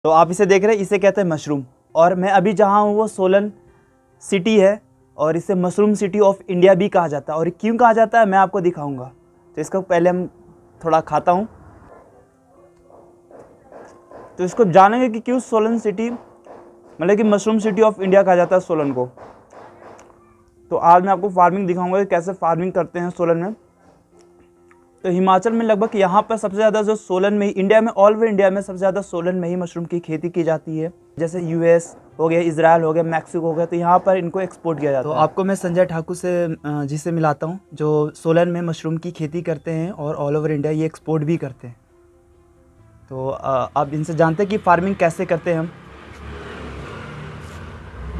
तो आप इसे देख रहे हैं, इसे कहते हैं मशरूम। और मैं अभी जहाँ हूँ वो सोलन सिटी है और इसे मशरूम सिटी ऑफ इंडिया भी कहा जाता है। और क्यों कहा जाता है मैं आपको दिखाऊंगा। तो इसका पहले हम थोड़ा खाता हूँ, तो इसको जानेंगे कि क्यों सोलन सिटी मतलब कि मशरूम सिटी ऑफ इंडिया कहा जाता है सोलन को। तो आज मैं आपको फार्मिंग दिखाऊंगा कि कैसे फार्मिंग करते हैं सोलन में। तो हिमाचल में लगभग यहाँ पर सबसे ज़्यादा जो सोलन में ही इंडिया में ऑल ओवर इंडिया में सबसे ज़्यादा सोलन में ही मशरूम की खेती की जाती है। जैसे यूएस हो गया, इजराइल हो गया, मैक्सिको हो गया, तो यहाँ पर इनको एक्सपोर्ट किया जाता है। तो आपको मैं संजय ठाकुर से जिसे मिलाता हूँ जो सोलन में मशरूम की खेती करते हैं और ऑल ओवर इंडिया ये एक्सपोर्ट भी करते हैं। तो आप इनसे जानते हैं कि फार्मिंग कैसे करते हैं हम।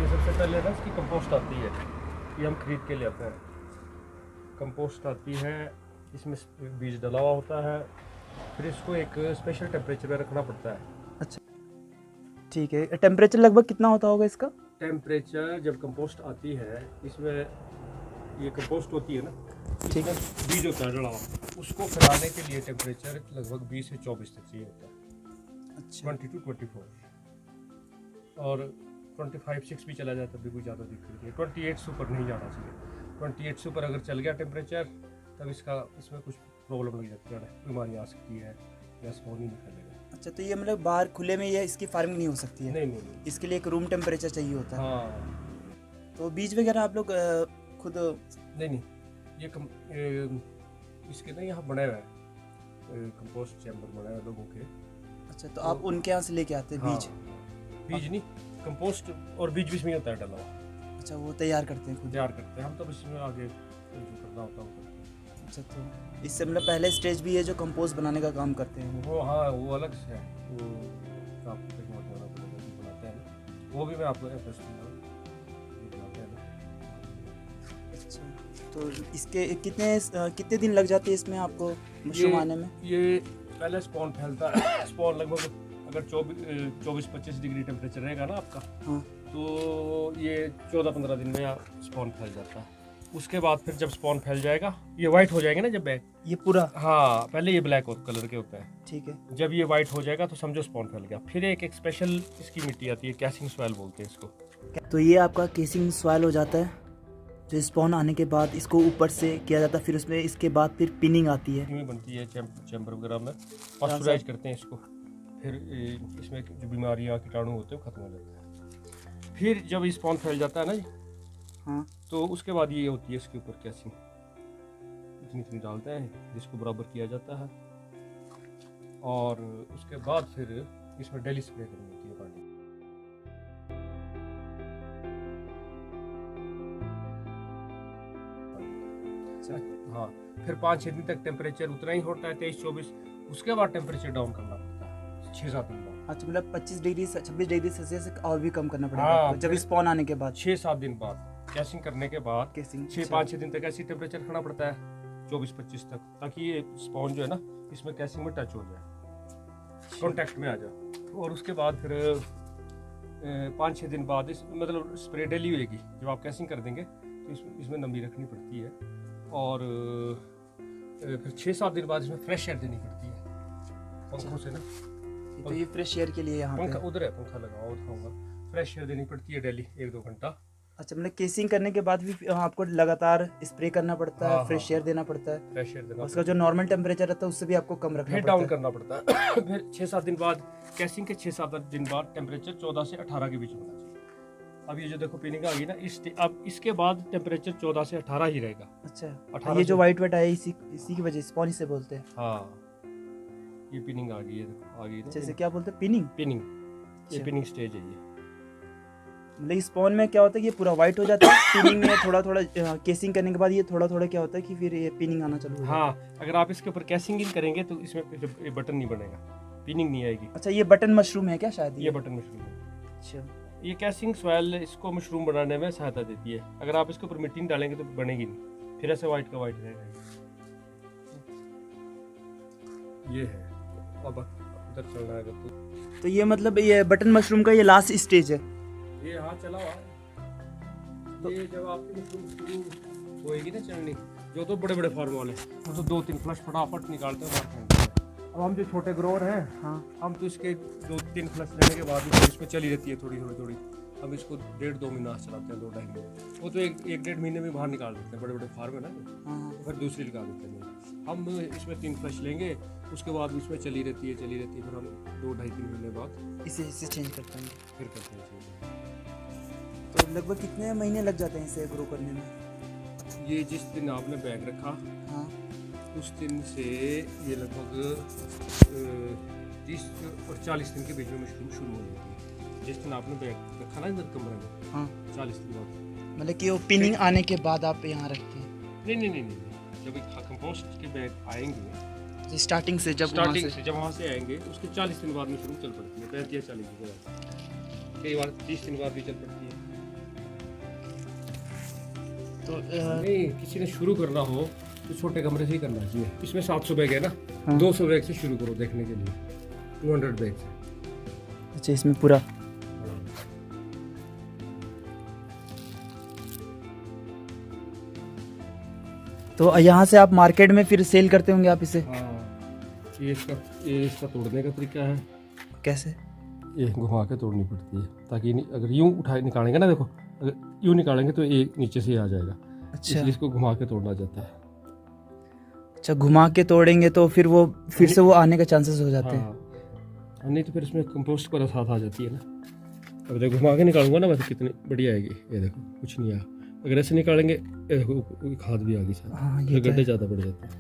ये सबसे पहले ना इसकी कंपोस्ट आती है, ये हम खरीद के ले आते हैं। कंपोस्ट आती है, इसमें बीज डला हुआ होता है, फिर इसको एक स्पेशल टेम्परेचर में रखना पड़ता है। अच्छा ठीक है, टेम्परेचर लगभग कितना होता होगा इसका? टेम्परेचर जब कंपोस्ट आती है, इसमें ये कंपोस्ट होती है ना, ठीक है, बीज होता है डला हुआ, उसको फैलाने के लिए टेम्परेचर लगभग 20 से 24 तक चाहिए होता है। अच्छा 20 to 24 और 25-6 भी चला जाता है, भी कोई ज़्यादा दिक्कत नहीं है। 28 से ऊपर नहीं जाना चाहिए। 28 से ऊपर अगर चल गया टेम्परेचर, तब इसमें कुछ प्रॉब्लम लग जाती है, बीमारियाँ आ सकती है या स्पॉन नहीं निकलेगा। अच्छा, तो ये मतलब बाहर खुले में ये इसकी फार्मिंग नहीं हो सकती है? नहीं। इसके लिए एक रूम टेम्परेचर चाहिए होता है। हाँ। तो बीज वगैरह आप लोग खुद? नहीं, इसके ना यहाँ बने हुए हैं कंपोस्ट चैम्बर बने हुए लोगों के। अच्छा, तो आप उनके यहाँ से लेके आते हैं बीज? बीज नहीं, कंपोस्ट और बीज इसमें होता है डला हुआ। अच्छा, वो तैयार करते हैं खुद? तैयार करते हैं हम, तब इसमें आगे जो करना होता है। अच्छा, तो इससे मतलब पहले स्टेज भी है जो कंपोस्ट बनाने का काम करते हैं वो? हाँ, वो अलग से है, वो बनाते हैं, वो भी मैं आपको एड्रेस दूंगा। अच्छा, तो इसके कितने दिन लग जाते हैं इसमें आपको मशरूम आने में? ये पहले स्पॉन फैलता है। स्पॉन लगभग अगर 24-25 डिग्री टेम्परेचर रहेगा ना आपका, हाँ, तो ये 14-15 दिन में स्पॉन फैल जाता है। उसके बाद फिर जब स्पॉन फैल जाएगा, ये वाइट हो जाएंगे ना जब बैग, ये पूरा? हाँ, पहले ये ब्लैक कलर के होता है। ठीक है, जब ये वाइट हो जाएगा तो समझो स्पॉन फैल गया। फिर एक स्पेशल इसकी मिट्टी आती है, कैसिंग सॉइल बोलते हैं इसको। तो ये आपका केसिंग सॉइल हो जाता है जो स्पॉन आने के बाद इसको ऊपर से किया जाता है, फिर उसमें इसके बाद फिर पिनिंग आती है, बनती है चैम्बर वगैरह में, पास्चराइज करते हैं इसको। फिर इसमें जो बीमारियाँ कीटाणु होते हैं वो खत्म हो जाते हैं। फिर जब स्पॉन फैल जाता है ना, हाँ, तो उसके बाद ये होती है इसके ऊपर कैसिंग, इतनी डालते हैं जिसको बराबर किया जाता है। और उसके बाद फिर इसमें डेली स्प्रे करनी होती है पानी। हाँ, फिर 5-6 दिन तक टेम्परेचर उतना ही होता है, 23-24। उसके बाद टेम्परेचर डाउन करना पड़ता है 6-7 दिन बाद। अच्छा, मतलब 25 डिग्री 26 डिग्री सेल्सियस और भी कम करना पड़ेगा? हाँ, जब स्पॉन आने के बाद 6-7 दिन बाद कैसिंग करने के बाद, केसिंग 5-6 दिन तक ऐसी टेम्परेचर रखना पड़ता है, 24-25 तक, ताकि ये स्पॉन जो है ना इसमें कैसिंग में टच हो जाए, कांटेक्ट में आ जाए। और उसके बाद फिर 5-6 दिन बाद मतलब स्प्रे डेली होएगी। जब आप कैसिंग कर देंगे तो इसमें नमी रखनी पड़ती है। और फिर 6-7 दिन बाद इसमें फ्रेश एयर देनी पड़ती है पंखों से ना। तो ये फ्रेश एयर के लिए यहाँ पंखा पे उधर है, पंखा लगाओ दिखाऊंगा। फ्रेश एयर देनी पड़ती है डेली 1-2 घंटा। अच्छा, मतलब केसिंग करने के बाद भी आपको लगातार स्प्रे करना पड़ता है? हाँ, फ्रेश एयर देना पड़ता है? फ्रेश एयर देना, उसका जो नॉर्मल टेम्परेचर रहता है उससे भी आपको कम रखना फिर पड़ता डाउन है? करना पड़ता है। फिर 6-7 दिन बाद, कैसिंग के 6-7 दिन बाद टेम्परेचर 14 से 18 के बीच होना चाहिए। अब ये जो देखो पिनिंग आ गई ना, अब इसके बाद टेम्परेचर 14 से 18 ही रहेगा। अच्छा, 18 ये जो वाइट आया इसी की वजह से स्पॉन से बोलते हैं? हाँ, ये पिनिंग आ गई है, आ गई ना। जैसे क्या बोलते हैं, पिनिंग? पिनिंग, ये अच्छा। पिनिंग स्टेज है ये। मतलब स्पॉन में क्या होता है कि ये पूरा वाइट हो जाता है, पिनिंग में थोड़ा थोड़ा केसिंग करने के बाद ये थोड़ा थोड़ा क्या होता है कि फिर ये पिनिंग आना चालू हो जाता है। हाँ, अगर आप इसके ऊपर कैसिंग इन करेंगे तो इसमें ये बटन नहीं बनेगा, पिनिंग नहीं आएगी। अच्छा, ये बटन मशरूम है क्या शायद? ये बटन मशरूम है। अच्छा, ये कैसिंग सॉइल इसको मशरूम बनाने में सहायता देती है। अगर आप इसके ऊपर मिट्टी नहीं डालेंगे तो बनेगी नहीं, फिर ऐसे वाइट का वाइट रहेगा। ये है, अब उधर चलना है अगर तो ये मतलब ये बटन मशरूम का ये लास्ट स्टेज है? ये हाँ चला हुआ है। तो ये जब आपकी मशरूम शुरू होएगी ना चलनी, जो तो बड़े बड़े फार्म वाले वो तो 2-3 फ्लश फटाफट निकालते हैं, अब हम जो छोटे ग्रोवर हैं, हाँ हम तो इसके 2-3 फ्लश लेने के बाद भी फिर इसमें चली रहती है थोड़ी। हम इसको 1.5-2 महीना चलाते हैं, 2-2.5 महीने। वो तो एक 1.5 महीने में बाहर निकाल देते हैं, बड़े फार्म है ना, हाँ तो फिर दूसरी लगा देते हैं। हम इसमें 3 फ्लश लेंगे, उसके बाद इसमें चली रहती है, फिर हम 2-2.5-3 महीने बाद इसे चेंज करते हैं। फिर करते हैं change। तो लगभग कितने महीने लग जाते हैं इसे ग्रो करने में? ये जिस दिन आपने बैग रखा हाँ उस दिन से ये लगभग 30 और 40 दिन के बीच में मशरूम शुरू हो जाती है। जिस दिन आपने बैग रखा ना इधर कमरे में, हाँ 40 दिन बाद। मतलब कि वो पिनिंग आने के बाद आप यहाँ रखते हैं? नहीं, जब कंपोस्ट के बैग आएंगे स्टार्टिंग से जब जब वहाँ से आएंगे उसके 40 दिन बाद मशरूम चल पड़ती है, 35-40 दिन के बाद, कई बार 30 दिन बाद भी चल पड़ती है। तो नहीं, किसी ने शुरू करना हो तो छोटे कमरे से ही करना चाहिए। इसमें 700 बैग है ना, हाँ। 200 बैग से शुरू करो देखने के लिए, 200 बैग से। अच्छा इसमें पूरा तो यहाँ से आप मार्केट में फिर सेल करते होंगे आप इसे? हाँ, ये इसका तोड़ने का तरीका है। कैसे? ये घुमा के तोड़नी पड़ती है ताकि अगर यूं उठाए निकालेंगे ना, देखो अगर यूं निकालेंगे तो ये नीचे से ही आ जाएगा। अच्छा इसलिए इसको घुमा के तोड़ना जाता है। अच्छा, घुमा के तोड़ेंगे तो फिर वो फिर से वो आने का चांसेस हो जाते हैं। हाँ, नहीं तो फिर इसमें कंपोस्ट पर साथ आ जाती है ना। अब देखो घुमा के निकालूंगा ना, वैसे कितनी बढ़िया आएगी। ये देखो कुछ नहीं आया। अगर ऐसे निकालेंगे ये देखो खाद भी आ गई सर। हाँ, ये फिर तो गड्ढे है। ज़्यादा बढ़ जाते हैं।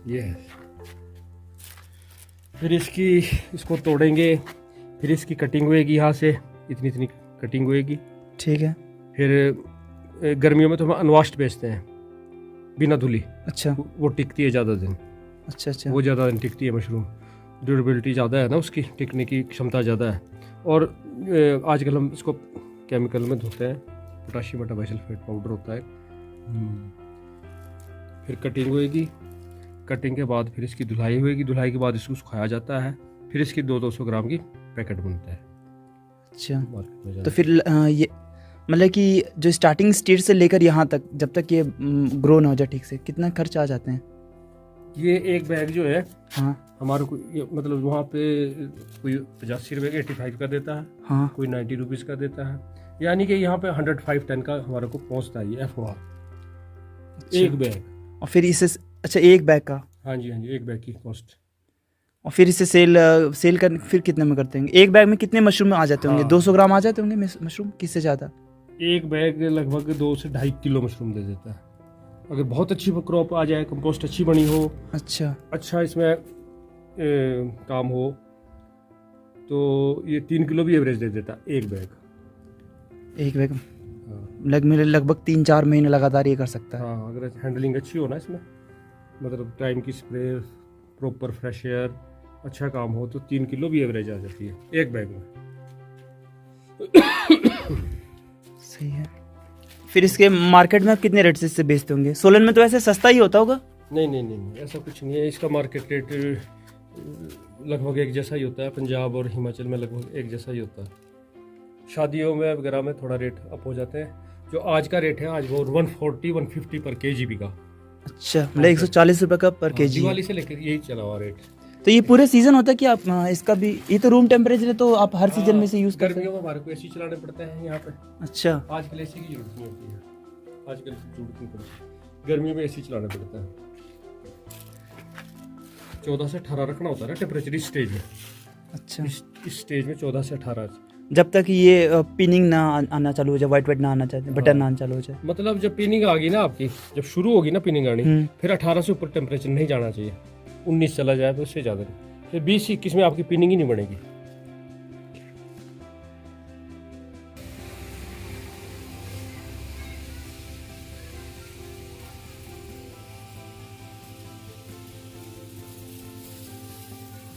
ये है। फिर इसको तोड़ेंगे, फिर इसकी कटिंग होएगी, यहाँ से इतनी कटिंग होएगी। ठीक है। फिर गर्मियों में तो हम अनवाश्ड बेचते हैं, बिना धुली। अच्छा वो टिकती है ज़्यादा दिन। अच्छा वो ज़्यादा दिन टिकती है मशरूम, ड्यूरेबिलिटी ज़्यादा है ना, उसकी टिकने की क्षमता ज़्यादा है। और आजकल हम इसको केमिकल में धोते हैं, पोटाशियम मेटाबाइसल्फेट पाउडर होता है। फिर कटिंग होएगी, कटिंग के बाद फिर इसकी धुलाई होएगी, धुलाई के बाद इसको सुखाया जाता है, फिर इसकी 200 ग्राम की पैकेट बनता है। अच्छा, मार्केट में तो फिर ये मतलब कि जो स्टार्टिंग स्टेज से लेकर यहाँ तक जब तक ये ग्रो ना हो जाए ठीक से, कितना खर्च आ जाते हैं? ये एक बैग जो है हाँ हमारे को मतलब वहाँ पे कोई 85 रुपये का 85 का देता है, हाँ। कोई 90 रुपीज़ का देता है, यानी कि यहाँ पे 105 टन का हमारे को पहुँचता है ये FOR। एक बैग। और फिर इसे अच्छा एक बैग का? हाँ जी, एक बैग की कॉस्ट। और फिर इसे सेल कर फिर कितने में करते होंगे? एक बैग में कितने मशरूम आ जाते होंगे? हाँ। 200 ग्राम आ जाते होंगे मशरूम, किससे ज़्यादा? एक बैग लगभग 2 से 2.5 किलो मशरूम दे देता है, अगर बहुत अच्छी क्रॉप आ जाए, कंपोस्ट अच्छी बनी हो, अच्छा इसमें काम हो, तो ये 3 किलो भी एवरेज दे देता है एक बैग। लगभग 3-4 महीने लगातार ये कर सकता है। हाँ, अगर हैंडलिंग अच्छी हो ना इसमें, मतलब टाइम की स्प्रे, प्रॉपर फ्रेश एयर, अच्छा काम हो, तो 3 किलो भी एवरेज आ जाती है एक बैग में। सही है। फिर इसके मार्केट में आप कितने रेट से इससे बेचते होंगे? सोलन में तो ऐसे सस्ता ही होता होगा? नहीं, ऐसा कुछ नहीं है। इसका मार्केट रेट लगभग एक जैसा ही होता है, पंजाब और हिमाचल में लगभग एक जैसा ही होता है। शादियों में वगैरह में थोड़ा रेट अप हो जाते हैं। जो आज का रेट है, आज वो 140-150 पर केजी बिका। अच्छा, मतलब 140 रुपये का पर केजी? दिवाली से लेकर यही चला हुआ रेट। तो ये पूरे सीजन होता है कि आप इसका भी, ये तो रूम टेम्परेचर है तो आप हर सीजन में से यूज कर सकते गर्मियों में हमारे को एसी चलाने पड़ते हैं यहाँ पे। अच्छा, आजकल एसी की जरूरत नहीं होती है, आजकल जरूरत नहीं पड़ती, गर्मियों में एसी चलाना पड़ता है। 14 से 18 रखना होता है ना टेम्परेचर इस स्टेज में। अच्छा, इस स्टेज में 14 से 18, जब तक ये पिनिंग ना आना चालू हो जाए, वाइट ना आना चाहिए, बटन ना आना चालू हो जाए। मतलब जब पिनिंग आ गई ना आपकी, जब शुरू होगी ना पिनिंग आनी, फिर 18 से ऊपर टेम्परेचर नहीं जाना चाहिए। 19 चला जाए तो उससे ज़्यादा नहीं, फिर 20-21 में आपकी पिनिंग ही नहीं बनेगी।